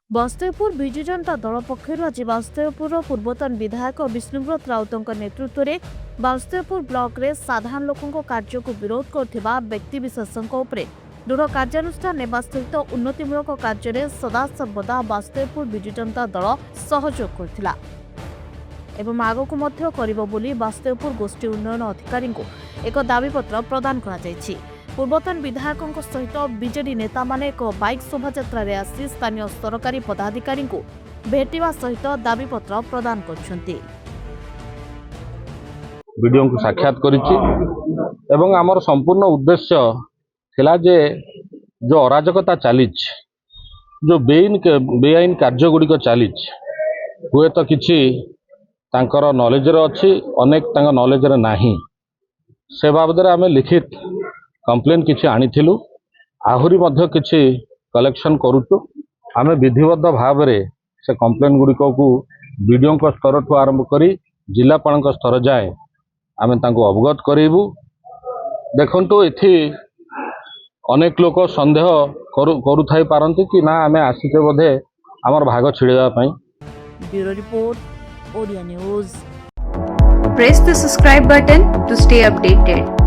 ବାସୁଦେବପୁର ବିଜୁ ଜନତା ଦଳ ପକ୍ଷରୁ ଆଜି ବାସୁଦେବପୁର ପୂର୍ବତନ ବିଧାୟକ ବିଷ୍ଣୁବ୍ରତ ରାଉତଙ୍କ ନେତୃତ୍ୱରେ ବାସୁଦେବପୁର ବ୍ଲକରେ ସାଧାରଣ ଲୋକଙ୍କ କାର୍ଯ୍ୟକୁ ବିରୋଧ କରୁଥିବା ବ୍ୟକ୍ତିବିଶେଷଙ୍କ ଉପରେ ଦୃଢ଼ କାର୍ଯ୍ୟାନୁଷ୍ଠାନ ନେବା ସହିତ ଉନ୍ନତିମୂଳକ କାର୍ଯ୍ୟରେ ସଦାସର୍ବଦା ବାସୁଦେବପୁର ବିଜୁ ଜନତା ଦଳ ସହଯୋଗ କରିଥିଲା ଏବଂ ଆଗକୁ ମଧ୍ୟ କରିବ ବୋଲି ବାସୁଦେବପୁର ଗୋଷ୍ଠୀ ଉନ୍ନୟନ ଅଧିକାରୀଙ୍କୁ ଏକ ଦାବିପତ୍ର ପ୍ରଦାନ କରାଯାଇଛି। ପୂର୍ବତନ ବିଧାୟକଙ୍କ ସହିତ ବିଜେଡି ନେତାମାନେ ଏକ ବାଇକ୍ ଶୋଭାଯାତ୍ରାରେ ଆସି ସ୍ଥାନୀୟ ସରକାରୀ ପଦାଧିକାରୀଙ୍କୁ ଭେଟିବା ସହିତ ଦାବିପତ୍ର ପ୍ରଦାନ କରିଛନ୍ତି। वीडियो को साक्षात करिछि एवं आमर संपूर्ण उद्देश्य थिला जे जो अराजकता चलीच जो बेआईन कार्य गुड़िक चलीच हुए तो किछि तांकर नॉलेज रे अछि अनेक तांकर नॉलेज रे नाही से बाबद आम लिखित कंप्लेन किछि आनिथिलु आहुरी मध्य किछि कलेक्शन करूचु आम विधिबद्ध भाव रे से कंप्लेन गुड़िक को वीडियो को स्तर ठू आरंभ करी जिलापाल स्तर जाए आम तांको अवगत करेबू। देखंतु एथि अनेक लोक संदेह करुथाई पारंती कि ना आम आसीचे बोधे आमर भाग छिड़ेबा पई। Bureau report Odia news. Press the subscribe button to stay updated.